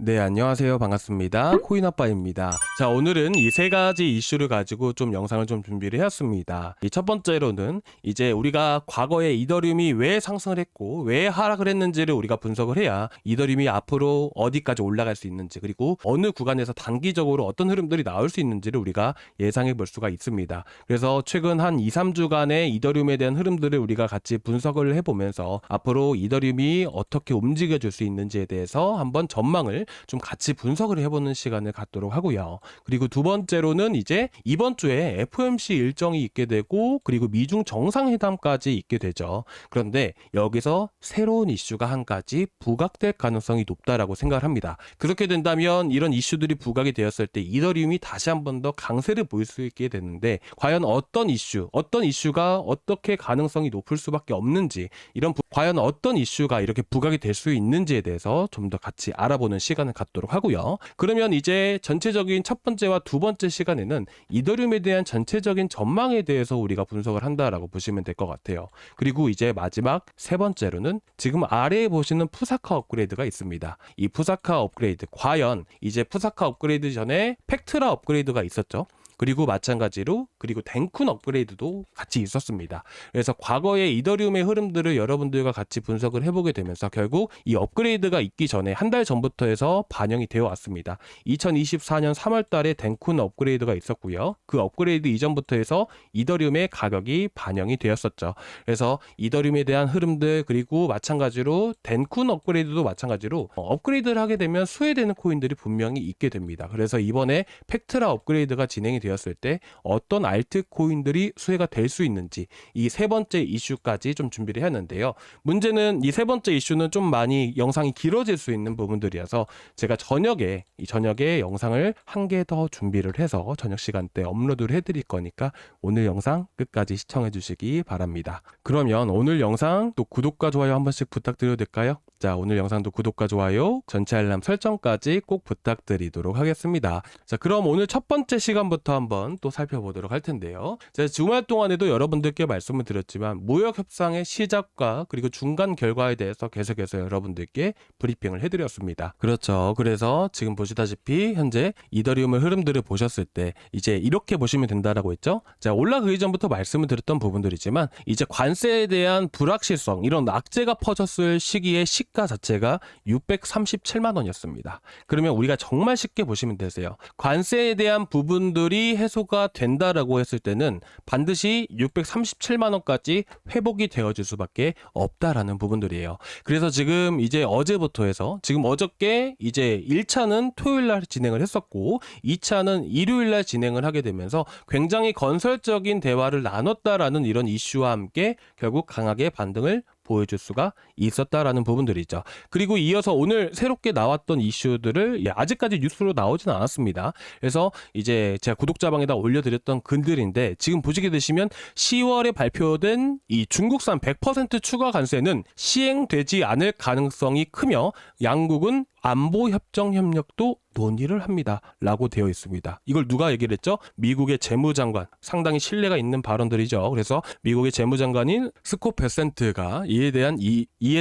네, 안녕하세요. 반갑습니다. 코인아빠입니다. 자, 오늘은 이 세 가지 이슈를 가지고 좀 영상을 좀 준비를 해왔습니다. 이 첫 번째로는 이제 우리가 과거에 이더리움이 왜 상승을 했고 왜 하락을 했는지를 우리가 분석을 해야 이더리움이 앞으로 어디까지 올라갈 수 있는지, 그리고 어느 구간에서 단기적으로 어떤 흐름들이 나올 수 있는지를 우리가 예상해 볼 수가 있습니다. 그래서 최근 한 2, 3주간의 이더리움에 대한 흐름들을 우리가 같이 분석을 해보면서 앞으로 이더리움이 어떻게 움직여줄 수 있는지에 대해서 한번 전망을 좀 같이 분석을 해보는 시간을 갖도록 하고요. 그리고 두 번째로는 이제 이번 주에 FOMC 일정이 있게 되고, 그리고 미중 정상회담까지 있게 되죠. 그런데 여기서 새로운 이슈가 한 가지 부각될 가능성이 높다라고 생각을 합니다. 그렇게 된다면 이런 이슈들이 부각이 되었을 때 이더리움이 다시 한 번 더 강세를 보일 수 있게 되는데, 과연 어떤 이슈가 어떻게 가능성이 높을 수밖에 없는지, 과연 어떤 이슈가 이렇게 부각이 될 수 있는지에 대해서 좀 더 같이 알아보는 시간을 갖도록 하고요. 그러면 이제 전체적인 첫 번째와 두 번째 시간에는 이더리움에 대한 전체적인 전망에 대해서 우리가 분석을 한다라고 보시면 될 것 같아요. 그리고 이제 마지막 세 번째로는 지금 아래에 보시는 푸사카 업그레이드가 있습니다. 이 푸사카 업그레이드, 과연 이제 푸사카 업그레이드 전에 팩트라 업그레이드가 있었죠. 그리고 마찬가지로 덴쿤 업그레이드도 같이 있었습니다. 그래서 과거의 이더리움의 흐름들을 여러분들과 같이 분석을 해보게 되면서 결국 이 업그레이드가 있기 전에 한 달 전부터 해서 반영이 되어 왔습니다. 2024년 3월 달에 덴쿤 업그레이드가 있었고요. 그 업그레이드 이전부터 해서 이더리움의 가격이 반영이 되었었죠. 그래서 이더리움에 대한 흐름들, 그리고 마찬가지로 덴쿤 업그레이드도 마찬가지로 업그레이드를 하게 되면 수혜되는 코인들이 분명히 있게 됩니다. 그래서 이번에 팩트라 업그레이드가 진행이 되었을 때 어떤 알트 코인들이 수혜가 될 수 있는지, 이 세 번째 이슈까지 좀 준비를 했는데요. 문제는 이 세 번째 이슈는 좀 많이 영상이 길어질 수 있는 부분들이어서 제가 저녁에 영상을 한 개 더 준비를 해서 저녁 시간대 업로드를 해드릴 거니까 오늘 영상 끝까지 시청해 주시기 바랍니다. 그러면 오늘 영상 또 구독과 좋아요 한 번씩 부탁드려도 될까요? 자, 오늘 영상도 구독과 좋아요, 전체 알람 설정까지 꼭 부탁드리도록 하겠습니다. 자, 그럼 오늘 첫 번째 시간부터 한번 또 살펴보도록 할 텐데요. 제가 주말 동안에도 여러분들께 말씀을 드렸지만 무역 협상의 시작과 그리고 중간 결과에 대해서 계속해서 여러분들께 브리핑을 해드렸습니다. 그렇죠. 그래서 지금 보시다시피 현재 이더리움의 흐름들을 보셨을 때 이제 이렇게 보시면 된다라고 했죠. 자, 올라가기 전부터 말씀을 드렸던 부분들이지만 이제 관세에 대한 불확실성, 이런 악재가 퍼졌을 시기에 시가 자체가 637만 원이었습니다. 그러면 우리가 정말 쉽게 보시면 되세요. 관세에 대한 부분들이 해소가 된다라고 했을 때는 반드시 637만 원까지 회복이 되어질 수밖에 없다라는 부분들이에요. 그래서 지금 이제 어제부터 해서 지금 어저께 이제 1차는 토요일 날 진행을 했었고 2차는 일요일 날 진행을 하게 되면서 굉장히 건설적인 대화를 나눴다라는 이런 이슈와 함께 결국 강하게 반등을 보여줄 수가 있었다라는 부분들이죠. 그리고 이어서 오늘 새롭게 나왔던 이슈들을 아직까지 뉴스로 나오진 않았습니다. 그래서 이제 제가 구독자방에다 올려드렸던 글들인데 지금 보시게 되시면 10월에 발표된 이 중국산 100% 추가 관세는 시행되지 않을 가능성이 크며 양국은 안보 협정 협력도 논의를 합니다 라고 되어 있습니다. 이걸 누가 얘기를 했죠? 미국의 재무장관, 상당히 신뢰가 있는 발언들이죠. 그래서 미국의 재무장관인 스콧 베센트가 이에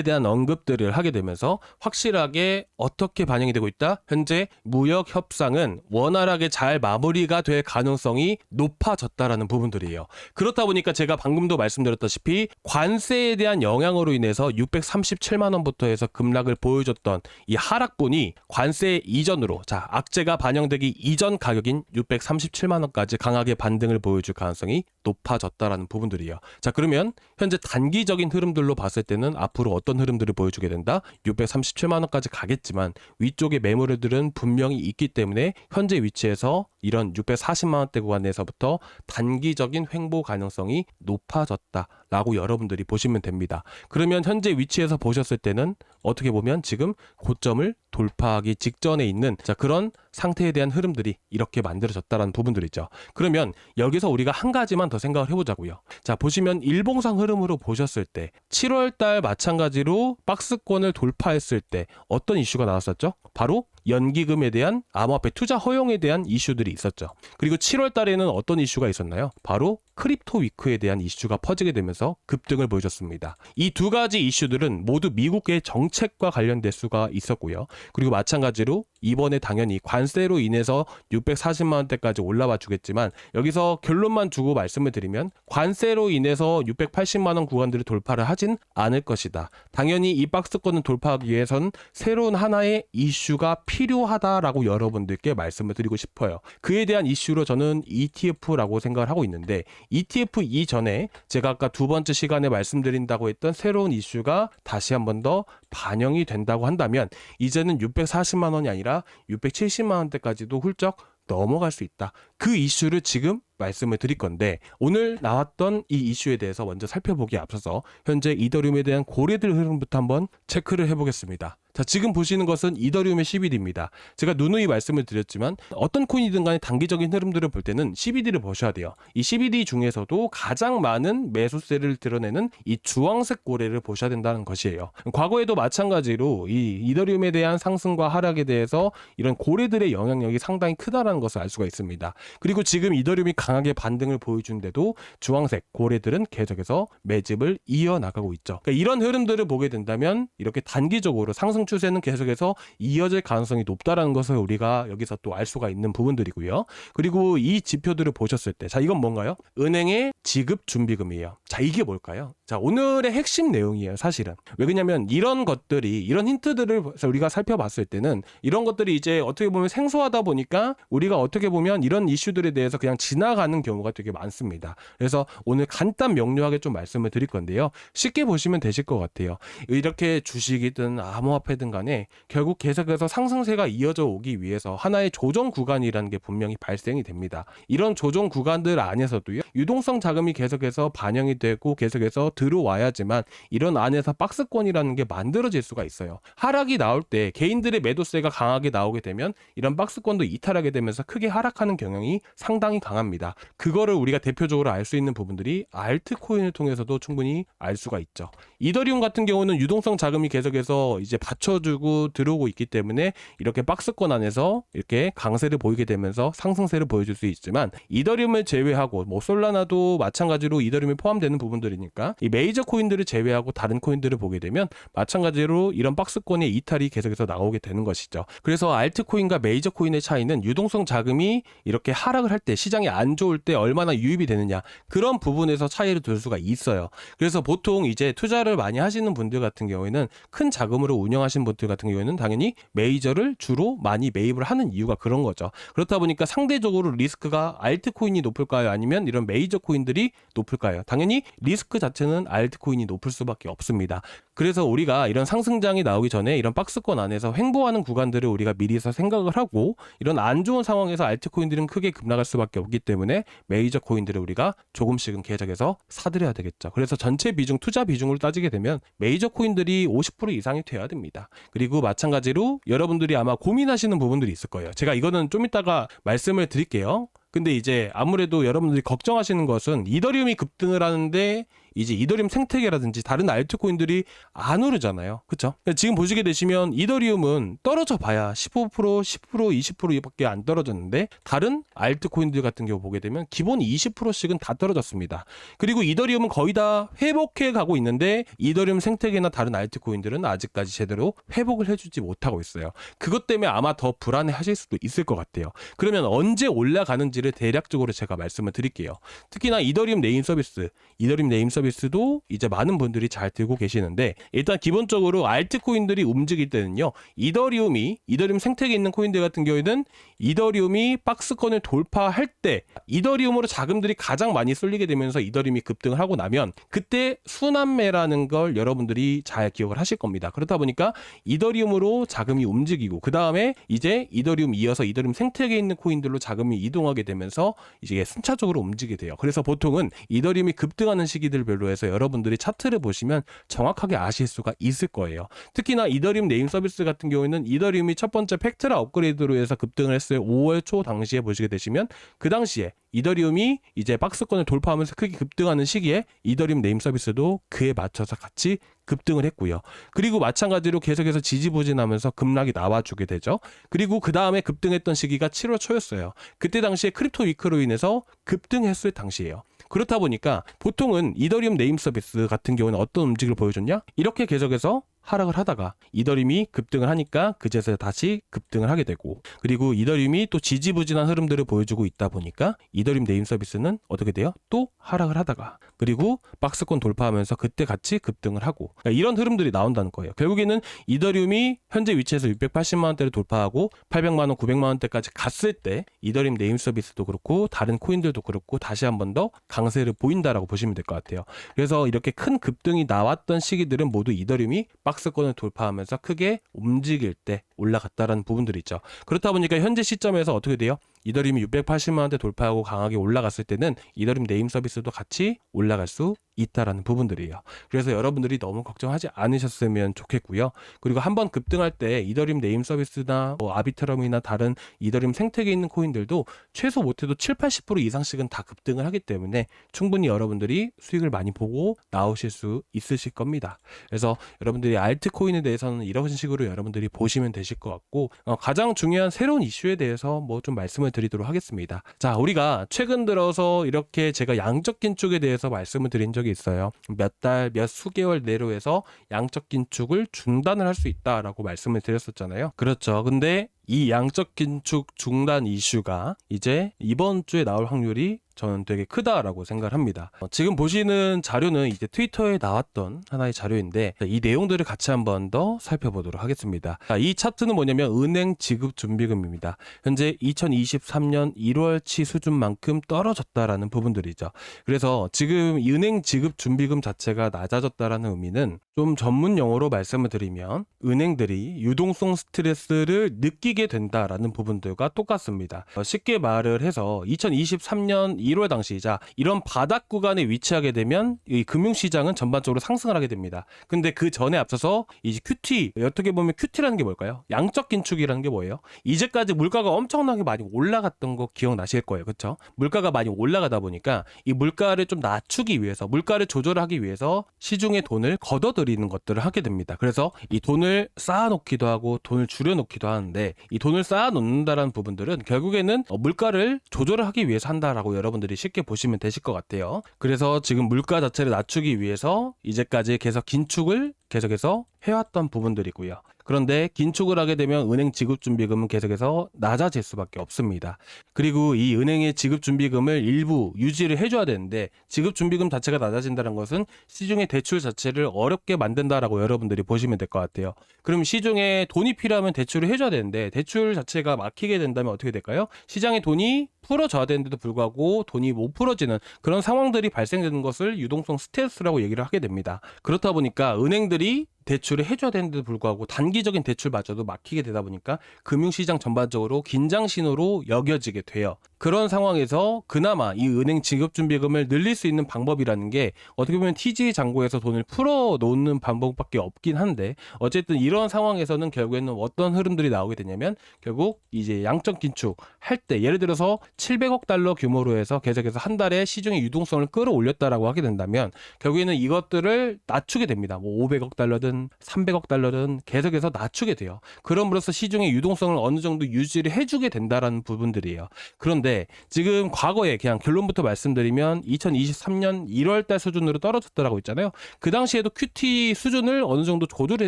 대한 언급들을 하게 되면서 확실하게 어떻게 반영이 되고 있다? 현재 무역 협상은 원활하게 잘 마무리가 될 가능성이 높아졌다라는 부분들이에요. 그렇다 보니까 제가 방금도 말씀드렸다시피 관세에 대한 영향으로 인해서 637만 원부터 해서 급락을 보여줬던 이 하락분이 관세 이전으로, 자, 악재가 반영되기 이전 가격인 637만 원까지 강하게 반등을 보여줄 가능성이 높아졌다라는 부분들이에요. 자, 그러면 현재 단기적인 흐름들로 봤을 때는 앞으로 어떤 흐름들을 보여주게 된다? 637만 원까지 가겠지만 위쪽에 매물들은 분명히 있기 때문에 현재 위치에서 이런 640만 원대 구간에서부터 단기적인 횡보 가능성이 높아졌다라고 여러분들이 보시면 됩니다. 그러면 현재 위치에서 보셨을 때는 어떻게 보면 지금 고점을 돌파하기 직전에 있는, 자, 그런 상태에 대한 흐름들이 이렇게 만들어졌다라는 부분들이죠. 그러면 여기서 우리가 한 가지만 더 생각을 해보자고요. 자, 보시면 일봉상 흐름으로 보셨을 때 7월달 마찬가지로 박스권을 돌파했을 때 어떤 이슈가 나왔었죠? 바로 연기금에 대한 암호화폐 투자 허용에 대한 이슈들이 있었죠. 그리고 7월 달에는 어떤 이슈가 있었나요? 바로 크립토 위크에 대한 이슈가 퍼지게 되면서 급등을 보여줬습니다. 이 두 가지 이슈들은 모두 미국의 정책과 관련될 수가 있었고요. 그리고 마찬가지로 이번에 당연히 관세로 인해서 640만 원대까지 올라와 주겠지만 여기서 결론만 주고 말씀을 드리면 관세로 인해서 680만 원 구간들을 돌파를 하진 않을 것이다. 당연히 이 박스권을 돌파하기 위해선 새로운 하나의 이슈가 필요하다라고 여러분들께 말씀을 드리고 싶어요. 그에 대한 이슈로 저는 ETF라고 생각을 하고 있는데 ETF 이전에 제가 아까 두 번째 시간에 말씀드린다고 했던 새로운 이슈가 다시 한 번 더 반영이 된다고 한다면 이제는 640만 원이 아니라 670만 원대까지도 훌쩍 넘어갈 수 있다. 그 이슈를 지금 말씀을 드릴 건데 오늘 나왔던 이 이슈에 대해서 먼저 살펴보기에 앞서서 현재 이더리움에 대한 고래들 흐름부터 한번 체크를 해보겠습니다. 자, 지금 보시는 것은 이더리움의 CBD입니다. 제가 누누이 말씀을 드렸지만 어떤 코인이든 간에 단기적인 흐름들을 볼 때는 CBD를 보셔야 돼요. 이 CBD 중에서도 가장 많은 매수세를 드러내는 이 주황색 고래를 보셔야 된다는 것이에요. 과거에도 마찬가지로 이 이더리움에 대한 상승과 하락에 대해서 이런 고래들의 영향력이 상당히 크다라는 것을 알 수가 있습니다. 그리고 지금 이더리움이 강하게 반등을 보여주는데도 주황색 고래들은 계속해서 매집을 이어나가고 있죠. 그러니까 이런 흐름들을 보게 된다면 이렇게 단기적으로 상승 추세는 계속해서 이어질 가능성이 높다라는 것을 우리가 여기서 또 알 수가 있는 부분들이고요. 그리고 이 지표들을 보셨을 때, 자, 이건 뭔가요? 은행의 지급 준비금이에요. 자, 이게 뭘까요? 자, 오늘의 핵심 내용이에요, 사실은. 왜 그러냐면 이런 것들이, 이런 힌트들을 우리가 살펴봤을 때는 이런 것들이 이제 어떻게 보면 생소하다 보니까 우리가 어떻게 보면 이런 이슈들에 대해서 그냥 지나가는 경우가 되게 많습니다. 그래서 오늘 간단 명료하게 좀 말씀을 드릴 건데요. 쉽게 보시면 되실 것 같아요. 이렇게 주식이든 암호화폐든 간에 결국 계속해서 상승세가 이어져 오기 위해서 하나의 조정 구간이라는 게 분명히 발생이 됩니다. 이런 조정 구간들 안에서도요, 유동성 자금이 계속해서 반영이 되고 계속해서 들어와야지만 이런 안에서 박스권이라는 게 만들어질 수가 있어요. 하락이 나올 때 개인들의 매도세가 강하게 나오게 되면 이런 박스권도 이탈하게 되면서 크게 하락하는 경향이 상당히 강합니다. 그거를 우리가 대표적으로 알 수 있는 부분들이 알트코인을 통해서도 충분히 알 수가 있죠. 이더리움 같은 경우는 유동성 자금이 계속해서 이제 받쳐주고 들어오고 있기 때문에 이렇게 박스권 안에서 이렇게 강세를 보이게 되면서 상승세를 보여줄 수 있지만 이더리움을 제외하고 뭐 솔라나도 마찬가지로 이더리움에 포함되는 부분들이니까 이 메이저 코인들을 제외하고 다른 코인들을 보게 되면 마찬가지로 이런 박스권의 이탈이 계속해서 나오게 되는 것이죠. 그래서 알트코인과 메이저 코인의 차이는 유동성 자금이 이렇게 하락을 할 때, 시장이 안 좋을 때 얼마나 유입이 되느냐, 그런 부분에서 차이를 둘 수가 있어요. 그래서 보통 이제 투자를 많이 하시는 분들 같은 경우에는 큰 자금으로 운영하시는 분들 같은 경우에는 당연히 메이저를 주로 많이 매입을 하는 이유가 그런 거죠. 그렇다 보니까 상대적으로 리스크가 알트코인이 높을까요? 아니면 이런 메이저 코인들이 높을까요? 당연히 리스크 자체는 알트코인이 높을 수밖에 없습니다. 그래서 우리가 이런 상승장이 나오기 전에 이런 박스권 안에서 횡보하는 구간들을 우리가 미리서 생각을 하고 이런 안 좋은 상황에서 알트코인들은 크게 급락할 수밖에 없기 때문에 메이저 코인들을 우리가 조금씩은 계속해서 사들여야 되겠죠. 그래서 전체 비중, 투자 비중으로 따지게 되면 메이저 코인들이 50% 이상이 돼야 됩니다. 그리고 마찬가지로 여러분들이 아마 고민하시는 부분들이 있을 거예요. 제가 이거는 좀 이따가 말씀을 드릴게요. 근데 이제 아무래도 여러분들이 걱정하시는 것은 이더리움이 급등을 하는데 이제 이더리움 생태계라든지 다른 알트코인들이 안 오르잖아요. 그렇죠? 지금 보시게 되시면 이더리움은 떨어져 봐야 15%, 10%, 20%밖에 안 떨어졌는데 다른 알트코인들 같은 경우 보게 되면 기본 20%씩은 다 떨어졌습니다. 그리고 이더리움은 거의 다 회복해 가고 있는데 이더리움 생태계나 다른 알트코인들은 아직까지 제대로 회복을 해주지 못하고 있어요. 그것 때문에 아마 더 불안해 하실 수도 있을 것 같아요. 그러면 언제 올라가는지를 대략적으로 제가 말씀을 드릴게요. 특히나 이더리움 네임 서비스도 이제 많은 분들이 잘 들고 계시는데 일단 기본적으로 알트코인들이 움직일 때는요, 이더리움 생태계에 있는 코인들 같은 경우에는 이더리움이 박스권을 돌파할 때 이더리움으로 자금들이 가장 많이 쏠리게 되면서 이더리움이 급등을 하고 나면 그때 순환매라는 걸 여러분들이 잘 기억을 하실 겁니다. 그렇다 보니까 이더리움으로 자금이 움직이고 그 다음에 이제 이더리움 이어서 이더리움 생태계에 있는 코인들로 자금이 이동하게 되면서 이제 순차적으로 움직이게 돼요. 그래서 보통은 이더리움이 급등하는 시기들별로 해서 여러분들이 차트를 보시면 정확하게 아실 수가 있을 거예요. 특히나 이더리움 네임 서비스 같은 경우에는 이더리움이 첫 번째 팩트라 업그레이드로 해서 급등을 했어요. 5월 초 당시에 보시게 되시면 그 당시에 이더리움이 이제 박스권을 돌파하면서 크게 급등하는 시기에 이더리움 네임 서비스도 그에 맞춰서 같이 급등을 했고요. 그리고 마찬가지로 계속해서 지지부진하면서 급락이 나와주게 되죠. 그리고 그 다음에 급등했던 시기가 7월 초였어요. 그때 당시에 크립토 위크로 인해서 급등했을 당시예요. 그렇다 보니까 보통은 이더리움 네임 서비스 같은 경우는 어떤 움직임을 보여줬냐? 이렇게 계속해서 하락을 하다가 이더리움이 급등을 하니까 그제서야 다시 급등을 하게 되고, 그리고 이더리움이 또 지지부진한 흐름들을 보여주고 있다 보니까 이더리움 네임 서비스는 어떻게 돼요? 또 하락을 하다가, 그리고 박스권 돌파하면서 그때 같이 급등을 하고, 그러니까 이런 흐름들이 나온다는 거예요. 결국에는 이더리움이 현재 위치에서 680만 원대를 돌파하고 800만 원, 900만 원대까지 갔을 때 이더리움 네임 서비스도 그렇고 다른 코인들도 그렇고 다시 한 번 더 강세를 보인다라고 보시면 될 것 같아요. 그래서 이렇게 큰 급등이 나왔던 시기들은 모두 이더리움이 박스권을 돌파하면서 크게 움직일 때 올라갔다라는 부분들이 있죠. 그렇다 보니까 현재 시점에서 어떻게 돼요? 이더리움이 680만 원대 돌파하고 강하게 올라갔을 때는 이더리움 네임 서비스도 같이 올라갈 수 있다라는 부분들이에요. 그래서 여러분들이 너무 걱정하지 않으셨으면 좋겠고요. 그리고 한번 급등할 때 이더리움 네임 서비스나 아비트럼이나 다른 이더리움 생태계에 있는 코인들도 최소 못해도 7-80% 이상씩은 다 급등을 하기 때문에 충분히 여러분들이 수익을 많이 보고 나오실 수 있으실 겁니다. 그래서 여러분들이 알트코인에 대해서는 이런 식으로 여러분들이 보시면 되실 것 같고, 가장 중요한 새로운 이슈에 대해서 뭐 좀 말씀을 드리도록 하겠습니다. 자, 우리가 최근 들어서 이렇게 제가 양적 긴축에 대해서 말씀을 드린 적이 있어요. 몇 달, 몇 수개월 내로 해서 양적 긴축을 중단을 할 수 있다라고 말씀을 드렸었잖아요. 그렇죠. 근데 이 양적 긴축 중단 이슈가 이제 이번 주에 나올 확률이 저는 되게 크다라고 생각을 합니다. 지금 보시는 자료는 이제 트위터에 나왔던 하나의 자료인데 이 내용들을 같이 한번 더 살펴보도록 하겠습니다. 이 차트는 뭐냐면 은행 지급 준비금입니다. 현재 2023년 1월치 수준만큼 떨어졌다라는 부분들이죠. 그래서 지금 이 은행 지급 준비금 자체가 낮아졌다라는 의미는, 좀 전문 용어로 말씀을 드리면 은행들이 유동성 스트레스를 느끼게 된다라는 부분들과 똑같습니다. 쉽게 말을 해서 2023년 1월 당시이자 이런 바닥 구간에 위치하게 되면 이 금융시장은 전반적으로 상승을 하게 됩니다. 근데 그 전에 앞서서 이제 QT, 어떻게 보면 QT라는 게 뭘까요? 양적 긴축이라는 게 뭐예요? 이제까지 물가가 엄청나게 많이 올라갔던 거 기억나실 거예요. 그렇죠? 물가가 많이 올라가다 보니까 이 물가를 좀 낮추기 위해서, 물가를 조절하기 위해서 시중에 돈을 걷어들이는 것들을 하게 됩니다. 그래서 이 돈을 쌓아놓기도 하고 돈을 줄여놓기도 하는데, 이 돈을 쌓아놓는다라는 부분들은 결국에는 물가를 조절을 하기 위해서 한다라고 여러분들이 쉽게 보시면 되실 것 같아요. 그래서 지금 물가 자체를 낮추기 위해서 이제까지 계속 긴축을 계속해서 해왔던 부분들이고요. 그런데 긴축을 하게 되면 은행 지급준비금은 계속해서 낮아질 수밖에 없습니다. 그리고 이 은행의 지급준비금을 일부 유지를 해줘야 되는데, 지급준비금 자체가 낮아진다는 것은 시중의 대출 자체를 어렵게 만든다라고 여러분들이 보시면 될 것 같아요. 그럼 시중에 돈이 필요하면 대출을 해줘야 되는데 대출 자체가 막히게 된다면 어떻게 될까요? 시장에 돈이 풀어져야 되는데도 불구하고 돈이 못 풀어지는 그런 상황들이 발생되는 것을 유동성 스트레스라고 얘기를 하게 됩니다. 그렇다 보니까 은행들이 대출을 해줘야 되는데도 불구하고 단기적인 대출마저도 막히게 되다 보니까 금융시장 전반적으로 긴장 신호로 여겨지게 돼요. 그런 상황에서 그나마 이 은행 지급준비금을 늘릴 수 있는 방법이라는 게 어떻게 보면 TG 잔고에서 돈을 풀어놓는 방법밖에 없긴 한데, 어쨌든 이런 상황에서는 결국에는 어떤 흐름들이 나오게 되냐면 결국 이제 양적 긴축 할 때, 예를 들어서 700억 달러 규모로 해서 계속해서 한 달에 시중의 유동성을 끌어올렸다라고 하게 된다면 결국에는 이것들을 낮추게 됩니다. 뭐 500억 달러든 300억 달러든 계속해서 낮추게 돼요. 그럼으로써 시중의 유동성을 어느 정도 유지를 해주게 된다라는 부분들이에요. 그런데 지금 과거에 그냥 결론부터 말씀드리면 2023년 1월달 수준으로 떨어졌다라고 했잖아요. 그 당시에도 QT 수준을 어느 정도 조절을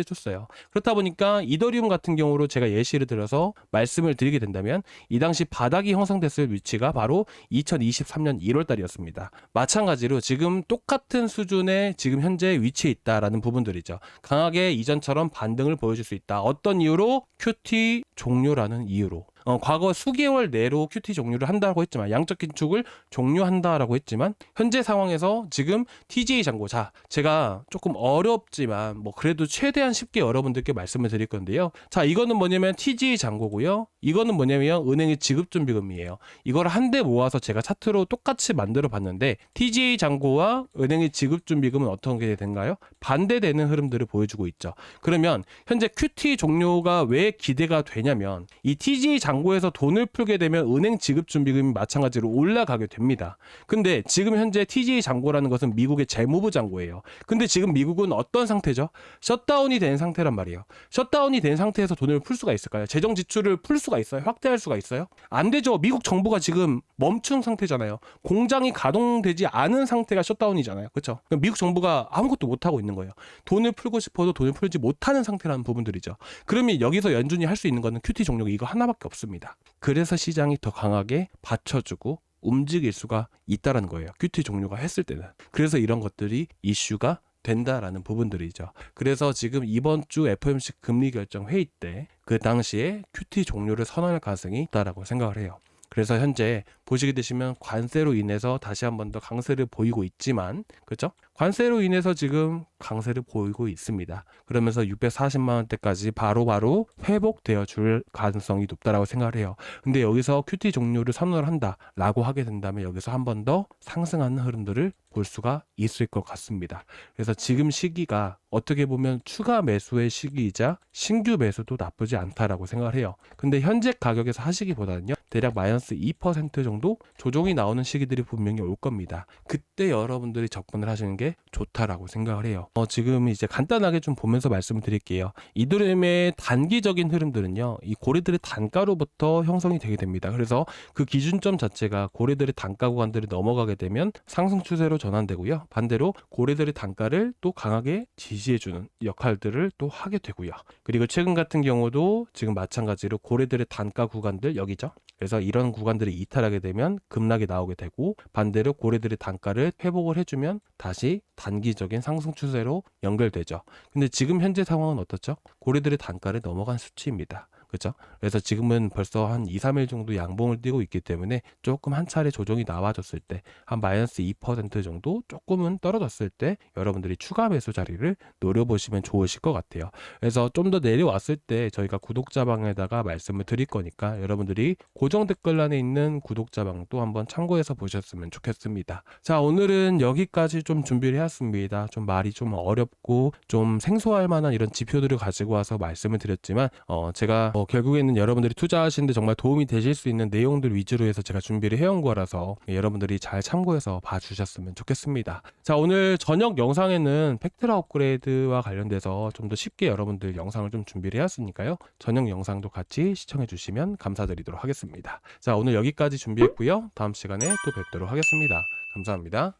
해줬어요. 그렇다 보니까 이더리움 같은 경우로 제가 예시를 들어서 말씀을 드리게 된다면 이 당시 바닥이 형성됐을 위치가 바로 2023년 1월달이었습니다. 마찬가지로 지금 똑같은 수준의 지금 현재 위치에 있다라는 부분들이죠. 강하게 이전처럼 반등을 보여줄 수 있다. 어떤 이유로? QT 종료라는 이유로. 과거 수개월 내로 QT 종료를 한다고 했지만, 양적 긴축을 종료한다라고 했지만, 현재 상황에서 지금 TGA 잔고, 자, 제가 조금 어렵지만 뭐 그래도 최대한 쉽게 여러분들께 말씀을 드릴 건데요. 자, 이거는 뭐냐면 TGA 잔고고요. 이거는 뭐냐면 은행의 지급준비금이에요. 이걸 한데 모아서 제가 차트로 똑같이 만들어 봤는데, TGA 잔고와 은행의 지급준비금은 어떻게 된가요? 반대되는 흐름들을 보여주고 있죠. 그러면 현재 QT 종료가 왜 기대가 되냐면, 이 TGA 잔고에서 돈을 풀게 되면 은행 지급준비금이 마찬가지로 올라가게 됩니다. 근데 지금 현재 TGA 잔고라는 것은 미국의 재무부 잔고예요. 근데 지금 미국은 어떤 상태죠? 셧다운이 된 상태란 말이에요. 셧다운이 된 상태에서 돈을 풀 수가 있을까요? 재정 지출을 풀 수가 수가 있어요? 확대할 수가 있어요? 안 되죠. 미국 정부가 지금 멈춘 상태잖아요. 공장이 가동되지 않은 상태가 셧다운이잖아요. 그렇죠? 미국 정부가 아무것도 못하고 있는 거예요. 돈을 풀고 싶어도 돈을 풀지 못하는 상태라는 부분들이죠. 그러면 여기서 연준이 할 수 있는 거는 큐티 종료가 이거 하나밖에 없습니다. 그래서 시장이 더 강하게 받쳐주고 움직일 수가 있다는 거예요. 큐티 종료가 했을 때는. 그래서 이런 것들이 이슈가 된다라는 부분들이죠. 그래서 지금 이번 주 FOMC 금리 결정 회의 때 그 당시에 큐티 종료를 선언할 가능성이 있다라고 생각을 해요. 그래서 현재 보시게 되시면 관세로 인해서 다시 한 번 더 강세를 보이고 있지만, 그렇죠? 관세로 인해서 지금 강세를 보이고 있습니다. 그러면서 640만 원대까지 바로바로 회복되어 줄 가능성이 높다라고 생각을 해요. 근데 여기서 큐티 종료를 선언을 한다라고 하게 된다면 여기서 한 번 더 상승하는 흐름들을 볼 수가 있을 것 같습니다. 그래서 지금 시기가 어떻게 보면 추가 매수의 시기이자 신규 매수도 나쁘지 않다라고 생각을 해요. 근데 현재 가격에서 하시기보다는요, 대략 마이너스 2% 정도 조정이 나오는 시기들이 분명히 올 겁니다. 그때 여러분들이 접근을 하시는 게 좋다라고 생각을 해요. 지금 이제 간단하게 좀 보면서 말씀을 드릴게요. 이드름의 단기적인 흐름들은요, 이 고래들의 단가로부터 형성이 되게 됩니다. 그래서 그 기준점 자체가 고래들의 단가 구간들이 넘어가게 되면 상승 추세로 전환되고요. 반대로 고래들의 단가를 또 강하게 지지해주는 역할들을 또 하게 되고요. 그리고 최근 같은 경우도 지금 마찬가지로 고래들의 단가 구간들 여기죠. 그래서 이런 구간들이 이탈하게 되면 급락이 나오게 되고, 반대로 고래들의 단가를 회복을 해주면 다시 단기적인 상승 추세로 연결되죠. 근데 지금 현재 상황은 어떻죠? 고래들의 단가를 넘어간 수치입니다. 그렇죠? 그래서 지금은 벌써 한 2, 3일 정도 양봉을 띄고 있기 때문에 조금 한 차례 조정이 나와줬을 때 한 마이너스 2% 정도 조금은 떨어졌을 때 여러분들이 추가 매수 자리를 노려보시면 좋으실 것 같아요. 그래서 좀 더 내려왔을 때 저희가 구독자방에다가 말씀을 드릴 거니까 여러분들이 고정 댓글란에 있는 구독자방도 한번 참고해서 보셨으면 좋겠습니다. 자, 오늘은 여기까지 좀 준비를 해왔습니다. 좀 말이 좀 어렵고 좀 생소할 만한 이런 지표들을 가지고 와서 말씀을 드렸지만 제가 결국에는 여러분들이 투자하시는데 정말 도움이 되실 수 있는 내용들 위주로 해서 제가 준비를 해온 거라서 여러분들이 잘 참고해서 봐주셨으면 좋겠습니다. 자, 오늘 저녁 영상에는 팩트라 업그레이드와 관련돼서 좀 더 쉽게 여러분들 영상을 좀 준비를 해왔으니까요. 저녁 영상도 같이 시청해 주시면 감사드리도록 하겠습니다. 자, 오늘 여기까지 준비했고요. 다음 시간에 또 뵙도록 하겠습니다. 감사합니다.